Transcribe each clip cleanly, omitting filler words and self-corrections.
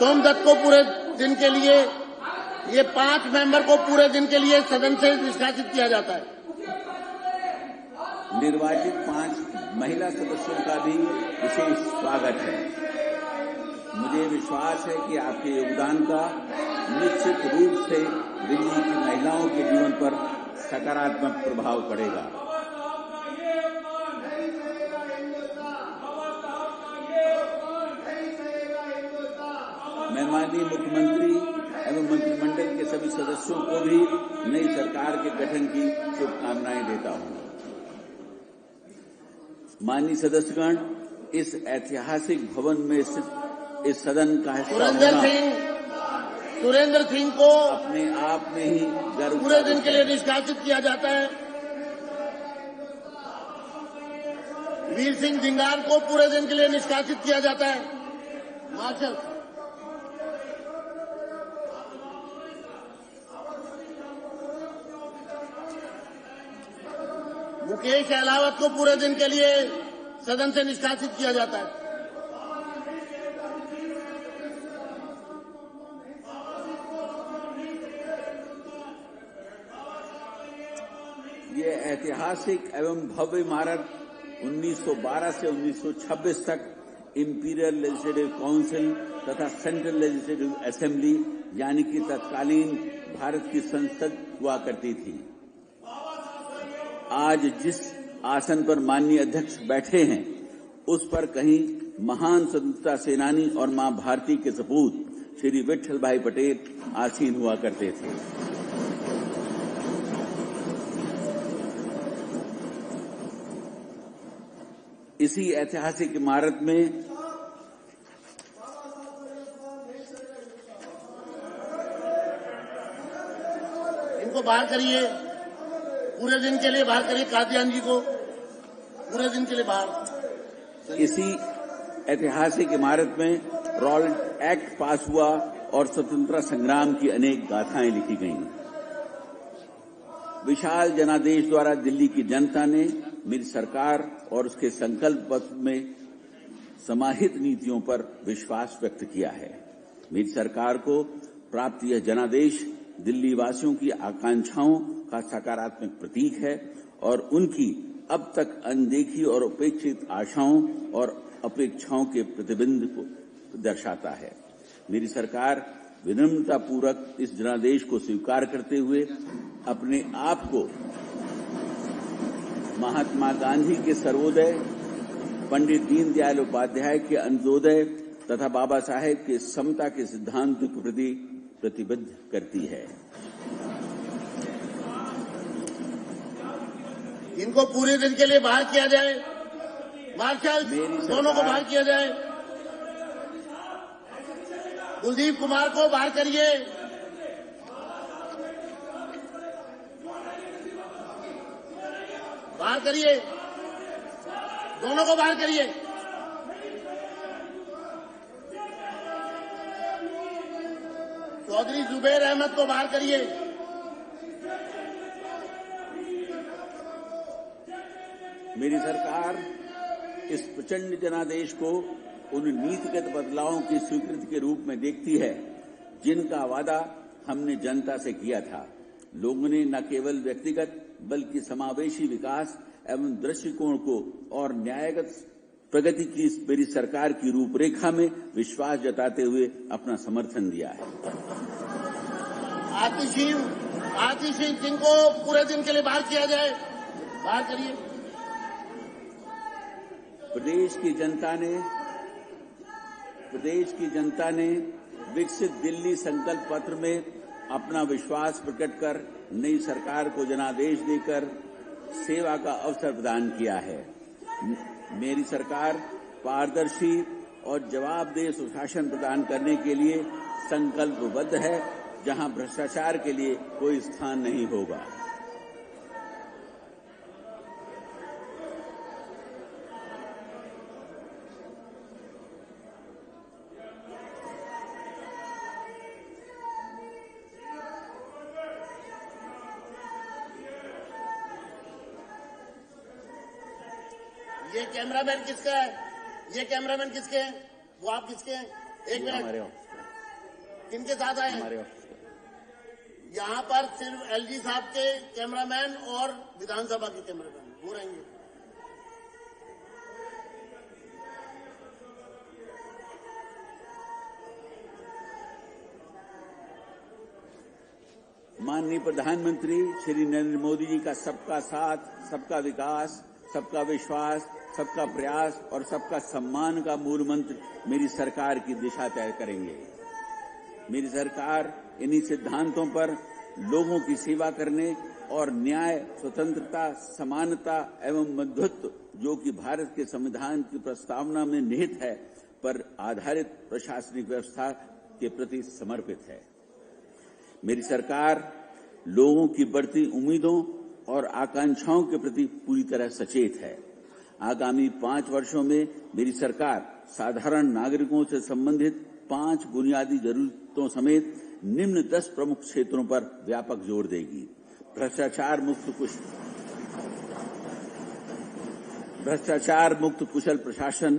सोमदत्त को पूरे दिन के लिए, ये 5 मेंबर को पूरे दिन के लिए सदन से निष्कासित किया जाता है। निर्वाचित 5 महिला सदस्यों का भी विशेष स्वागत है। मुझे विश्वास है कि आपके योगदान का निश्चित रूप से दिल्ली की महिलाओं के जीवन पर सकारात्मक प्रभाव पड़ेगा। मैं माननीय मुख्यमंत्री एवं मंत्रिमंडल के सभी सदस्यों को भी नई सरकार के गठन की शुभकामनाएं देता हूं। माननीय सदस्यगण, इस ऐतिहासिक भवन में स्थित इस सदन का हिस्सा होना सुरेंद्र सिंह को अपने आप में ही गर्व पूरे दिन के लिए निष्कासित किया जाता है। वीर सिंह धिंगार को पूरे दिन के लिए निष्कासित किया जाता है। मार्शल मुकेश अहलावत को पूरे दिन के लिए सदन से निष्कासित किया जाता है। ये ऐतिहासिक एवं भव्य इमारत 1912 से 1926 तक इंपीरियल लेजिस्लेटिव काउंसिल तथा सेंट्रल लेजिस्लेटिव असेंबली यानी कि तत्कालीन भारत की संसद हुआ करती थी। आज जिस आसन पर माननीय अध्यक्ष बैठे हैं, उस पर कहीं महान स्वतंत्रता सेनानी और मां भारती के सपूत श्री विट्ठल भाई पटेल आसीन हुआ करते थे। इसी ऐतिहासिक इमारत में इनको बाहर करिए, पूरे दिन के लिए बाहर करिए। कादियान जी को पूरे दिन के लिए बाहर। इसी ऐतिहासिक इमारत में रॉयल एक्ट पास हुआ और स्वतंत्रता संग्राम की अनेक गाथाएं लिखी गईं। विशाल जनादेश द्वारा दिल्ली की जनता ने मेरी सरकार और उसके संकल्प पत्र में समाहित नीतियों पर विश्वास व्यक्त किया है। मेरी सरकार को प्राप्त यह जनादेश दिल्ली वासियों की आकांक्षाओं का सकारात्मक प्रतीक है और उनकी अब तक अनदेखी और उपेक्षित आशाओं और अपेक्षाओं के प्रतिबिंब को दर्शाता है। मेरी सरकार विनम्रतापूर्वक इस जनादेश को स्वीकार करते हुए अपने आप को महात्मा गांधी के सर्वोदय, पंडित दीनदयाल उपाध्याय के अंत्योदय तथा बाबा साहेब के समता के सिद्धांत के प्रति प्रतिबद्ध करती है। इनको पूरे दिन के लिए बाहर किया जाए। मार्शल दोनों को बाहर किया जाए। कुलदीप कुमार को बाहर करिए। बाहर करिए, दोनों को बाहर करिए। चौधरी जुबैर अहमद को बाहर करिए। मेरी सरकार इस प्रचंड जनादेश को उन नीतिगत बदलावों की स्वीकृति के रूप में देखती है जिनका वादा हमने जनता से किया था। लोगों ने न केवल व्यक्तिगत बल्कि समावेशी विकास एवं दृष्टिकोण को और न्यायगत प्रगति की मेरी सरकार की रूपरेखा में विश्वास जताते हुए अपना समर्थन दिया है। आतिशी सिंह को पूरे दिन के लिए बाहर किया जाए। बाहर करिए। प्रदेश की जनता ने विकसित दिल्ली संकल्प पत्र में अपना विश्वास प्रकट कर नई सरकार को जनादेश देकर सेवा का अवसर प्रदान किया है। मेरी सरकार पारदर्शी और जवाबदेह सुशासन प्रदान करने के लिए संकल्पबद्ध है, जहां भ्रष्टाचार के लिए कोई स्थान नहीं होगा। ये कैमरामैन किसका है? ये कैमरामैन किसके हैं? वो आप किसके हैं? एक मिनट। किनके साथ आए? हमारे ऑफिस का। यहाँ पर सिर्फ एलजी साहब के कैमरामैन और विधानसभा के कैमरामैन वो रहेंगे। माननीय प्रधानमंत्री श्री नरेंद्र मोदी जी का सबका साथ, सबका विकास, सबका विश्वास, सबका प्रयास और सबका सम्मान का मूल मंत्र मेरी सरकार की दिशा तय करेंगे। मेरी सरकार इन्हीं सिद्धांतों पर लोगों की सेवा करने और न्याय, स्वतंत्रता, समानता एवं मध्यत्व जो कि भारत के संविधान की प्रस्तावना में निहित है पर आधारित प्रशासनिक व्यवस्था के प्रति समर्पित है। मेरी सरकार लोगों की बढ़ती उम्मीदों और आकांक्षाओं के प्रति पूरी तरह सचेत है। आगामी 5 वर्षों में मेरी सरकार साधारण नागरिकों से संबंधित 5 बुनियादी जरूरतों समेत निम्न 10 प्रमुख क्षेत्रों पर व्यापक जोर देगी। भ्रष्टाचार मुक्त कुशल प्रशासन,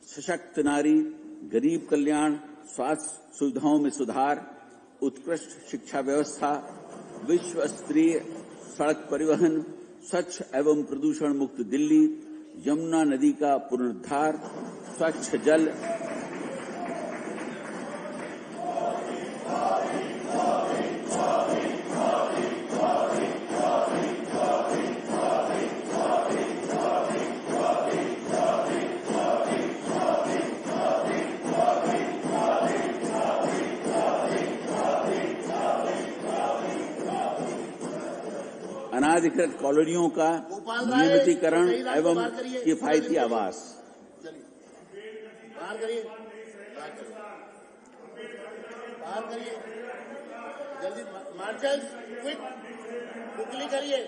सशक्त नारी, गरीब कल्याण, स्वास्थ्य सुविधाओं में सुधार, उत्कृष्ट शिक्षा व्यवस्था, विश्व स्तरीय सड़क परिवहन, स्वच्छ एवं प्रदूषण मुक्त दिल्ली, यमुना नदी का पुनरुद्धार, स्वच्छ जल, अनाधिकृत कॉलोनियों का नियमितीकरण एवं किफायती आवास। बाहर करिए, जल्दी मार्शल, क्विकली करिए,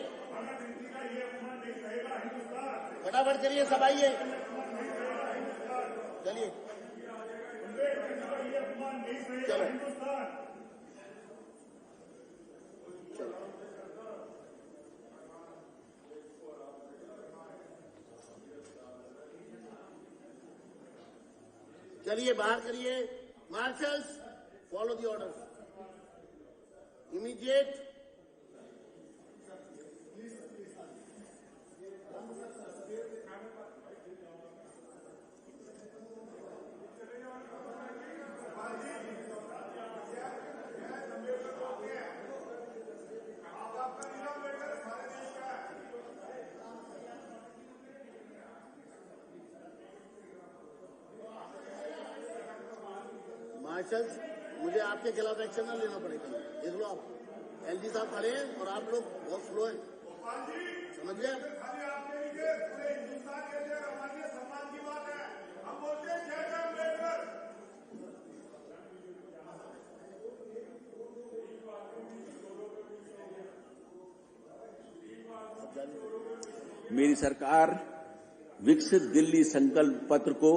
फटाफट करिए, सब आइए, चलिए चलो। चलिए बाहर करिए, marshals follow the order, immediate. Marshals, मुझे आपके खिलाफ एक्शन न लेना पड़ेगा। देख लो, आप एलजी साहब खड़े हैं और आप लोग बहुत स्लो हैं, समझ गए? मेरी सरकार विकसित दिल्ली संकल्प पत्र को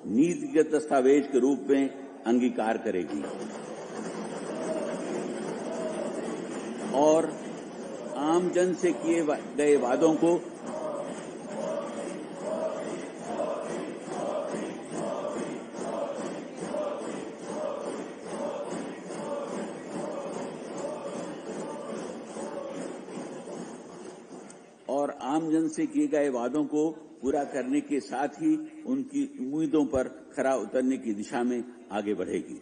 नीतिगत दस्तावेज के रूप में अंगीकार करेगी और आमजन से किए गए वादों को पूरा करने के साथ ही उनकी उम्मीदों पर खरा उतरने की दिशा में आगे बढ़ेगी।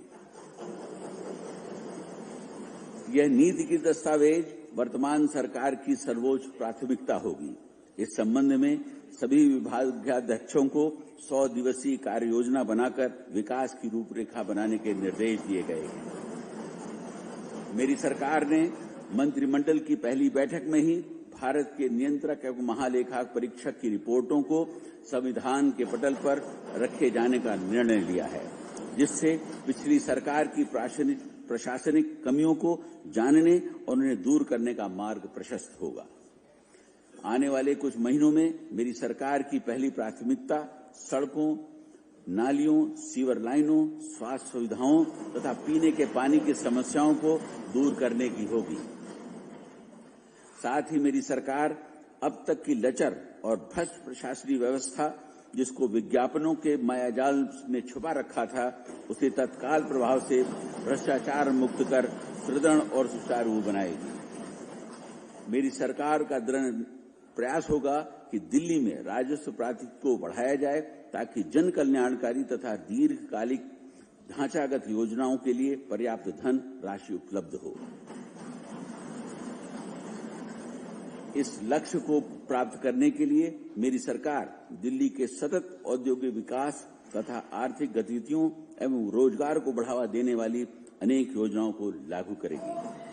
यह नीति की दस्तावेज वर्तमान सरकार की सर्वोच्च प्राथमिकता होगी। इस संबंध में सभी विभागाध्यक्षों को 100 दिवसीय कार्य योजना बनाकर विकास की रूपरेखा बनाने के निर्देश दिए गए हैं। मेरी सरकार ने मंत्रिमंडल की पहली बैठक में ही भारत के नियंत्रक एवं महालेखा परीक्षक की रिपोर्टों को संविधान के पटल पर रखे जाने का निर्णय लिया है, जिससे पिछली सरकार की प्रशासनिक कमियों को जानने और उन्हें दूर करने का मार्ग प्रशस्त होगा। आने वाले कुछ महीनों में मेरी सरकार की पहली प्राथमिकता सड़कों, नालियों, सीवर लाइनों, स्वास्थ्य सुविधाओं तथा पीने के पानी की समस्याओं को दूर करने की होगी। साथ ही मेरी सरकार अब तक की लचर और भ्रष्ट प्रशासनिक व्यवस्था जिसको विज्ञापनों के मायाजाल में छुपा रखा था, उसे तत्काल प्रभाव से भ्रष्टाचार मुक्त कर सुदृढ़ और सुचारू बनाएगी। मेरी सरकार का दृढ़ प्रयास होगा कि दिल्ली में राजस्व प्राधिकरण को बढ़ाया जाए ताकि जन कल्याणकारी तथा दीर्घकालिक ढांचागत योजनाओं के लिए पर्याप्त धन राशि उपलब्ध हो। इस लक्ष्य को प्राप्त करने के लिए मेरी सरकार दिल्ली के सतत औद्योगिक विकास तथा आर्थिक गतिविधियों एवं रोजगार को बढ़ावा देने वाली अनेक योजनाओं को लागू करेगी।